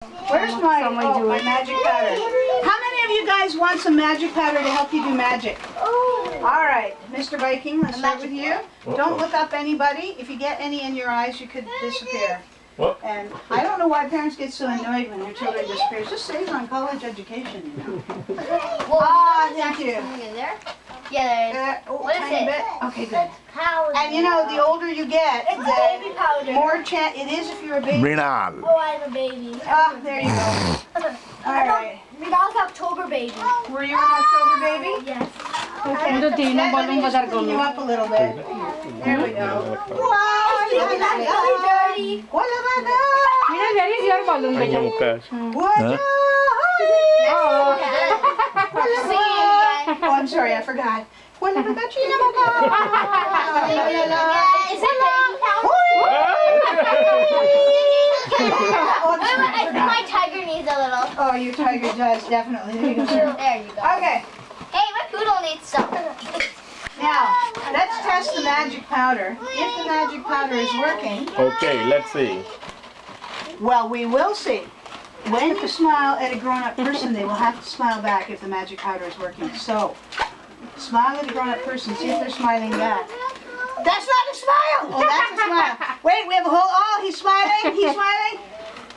Where's my magic powder? How many of you guys want some magic powder to help you do magic? All right, Mr. Viking, let's start with you. Don't look up anybody. If you get any in your eyes, you could disappear. And I don't know why parents get so annoyed when their children disappear. It just saves on college education, you know. Thank you. Yeah, there is. What is it? Bit. Okay, good. And you know, the older you get, baby powder. more chance it is if you're a baby. Mrinal. Oh, I'm a baby. Ah, there you go. All right. Mrinal's October baby. Were you an October baby? Yes. Okay. Let me just clean you up a little bit. There we go. Wow, Dirty. what have I done? Where is your balloon, beta? What? Oh, I'm sorry, I forgot. What have I got? Is it baby powder? I think my tiger needs a little. Oh, your tiger does, definitely. There you go, sir. There you go. Okay, Hey, my poodle needs some. now, let's test the magic powder. If the magic powder is working, Okay, let's see. well, we will see. When you smile at a grown-up person, they will have to smile back if the magic powder is working. So, smile at a grown-up person, see if they're smiling back. That's not a smile! Oh, that's a smile. Wait, we have a whole, oh, he's smiling, he's smiling.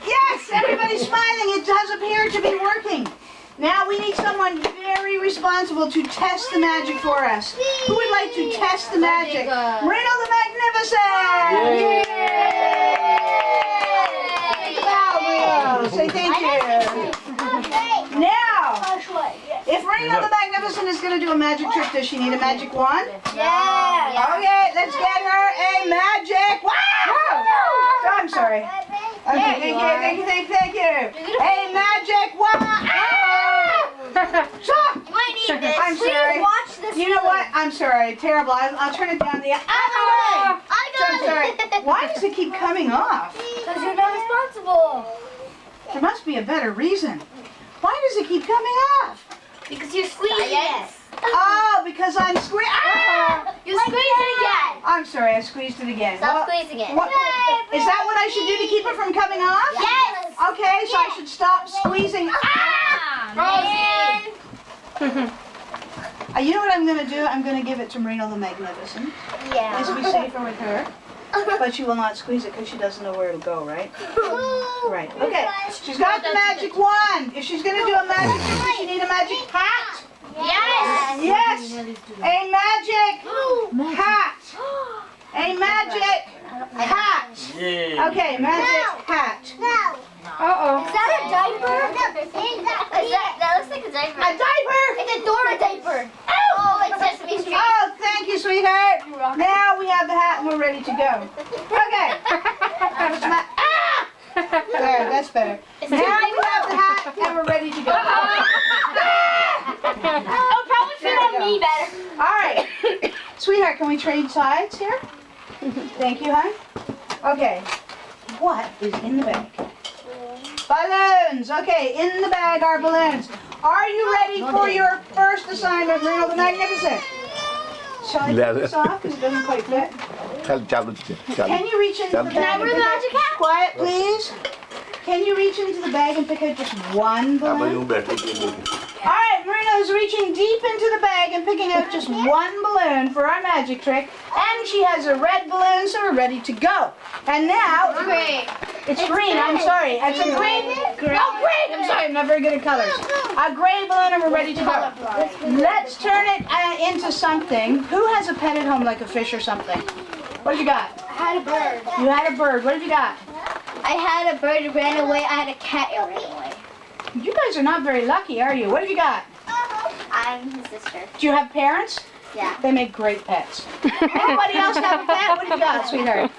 Yes, everybody's smiling. It does appear to be working. Now we need someone very responsible to test the magic for us. Who would like to test the magic? Reno the Magnificent! Yay! Wow, say thank you. Now, if Reno the Magnificent is going to do a magic trick, does she need a magic wand? Yeah. Okay, let's get her a magic wand! Oh, I'm sorry. Okay, thank you. A magic wand! Stop! You might need this. I'm Please sorry. watch this. You know what? I'm sorry. Terrible. I'll turn it down the other way. I So I'm got sorry. it. Why does it keep coming off? Because you're not responsible. There must be a better reason. Why does it keep coming off? Because you're squeezing it. Oh, because I'm squeezing. Ah! You squeeze it again. I'm sorry. I squeezed it again. Stop squeezing it. What, is that what I should do to keep it from coming off? Yes. Okay, so I should stop squeezing. You know what I'm going to do? I'm going to give it to Marino the Magnificent. This will be safer with her. But she will not squeeze it because she doesn't know where it'll go, right? Right. Okay. She's got the magic wand. If she's going to do a magic trick, does she need a magic hat? Yes. Yes. A magic hat. A magic hat. Okay, magic hat. Uh-oh. Is that a diaper? That looks like a diaper. A diaper. It's a Dora diaper. Oh, it's Sesame Street. Oh, thank you, sweetheart. Now we have the hat and we're ready to go. Okay. There, that's better. Now we have the hat and we're ready to go. Oh, probably fit on me better. All right. Sweetheart, can we trade sides here? Thank you, hon. Okay. What is in the bag? Balloons. Okay, in the bag are balloons. Are you ready for your first assignment, Reno the Magnificent? Shall I take this off because it doesn't quite fit? Can you reach into the bag? Can I wear the magic hat? Quiet, please. Can you reach into the bag and pick out just one balloon? All right, Marino's reaching deep into the bag and picking out just one balloon for our magic trick. And she has a red balloon, so we're ready to go. And now, Great. it's green, I'm sorry. It's a green. Oh, green! I'm sorry, I'm not very good at colors. A gray balloon and we're ready to go. Let's turn it into something. Who has a pet at home like a fish or something? What have you got? I had a bird. You had a bird. What have you got? I had a bird that ran away. I had a cat that ran away. You guys are not very lucky, are you? What have you got? I'm his sister. Do you have parents? Yeah. They make great pets. Anybody else have a pet? What have you got, sweetheart?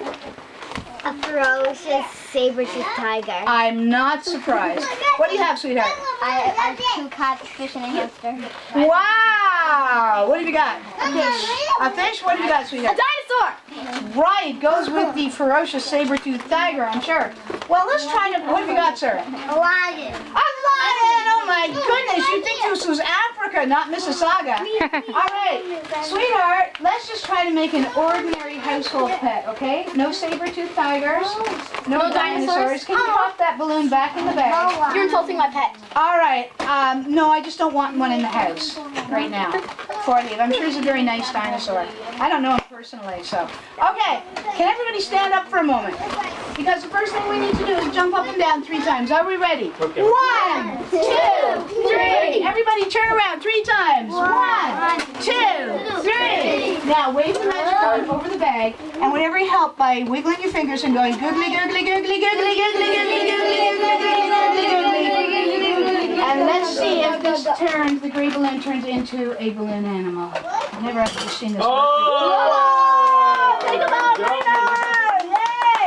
A ferocious saber-toothed tiger. I'm not surprised. What do you have, sweetheart? I have 2 cats, fish, and a hamster. Wow! What have you got? A fish. A fish? What have you got, sweetheart? Dinosaur. Right, goes with the ferocious saber-toothed tiger, I'm sure. Well, let's try to. What have you got, sir? A lion. A lion! Oh my goodness, you'd think this was Africa, not Mississauga. All right, sweetheart, let's just try to make an ordinary household pet, okay? No saber-toothed tigers, no dinosaurs. Can you pop that balloon back in the bag? You're insulting my pet. All right, no, I just don't want one in the house right now before I leave. I'm sure he's a very nice dinosaur. I don't know him personally, so. Okay, can everybody stand up for a moment? Because the first thing we need to do is jump up and down 3 times. Are we ready? Okay. 1, 2, 3. Everybody turn around 3 times. 1, 2, 3. Now wave the magic card over the bag, and whenever you help by wiggling your fingers and going googly googly googly googly googly googly googly googly googly. And let's see if this turns, the gray balloon turns into a balloon animal. I've never actually seen this. Oh! Think about it!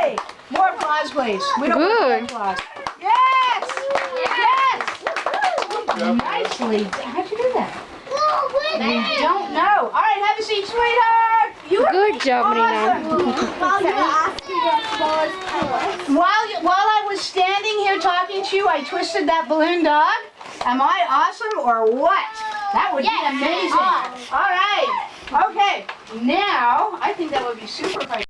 Yay! More applause, please. We don't want Good. applause. Yes! Yes! Nicely. How'd you do that? We don't know. All right, have a seat, sweetheart. You are Good job, awesome. While I was standing here talking to you, I twisted that balloon dog. Am I awesome or what? That would be amazing. All right. Okay. Now, I think that would be super fun.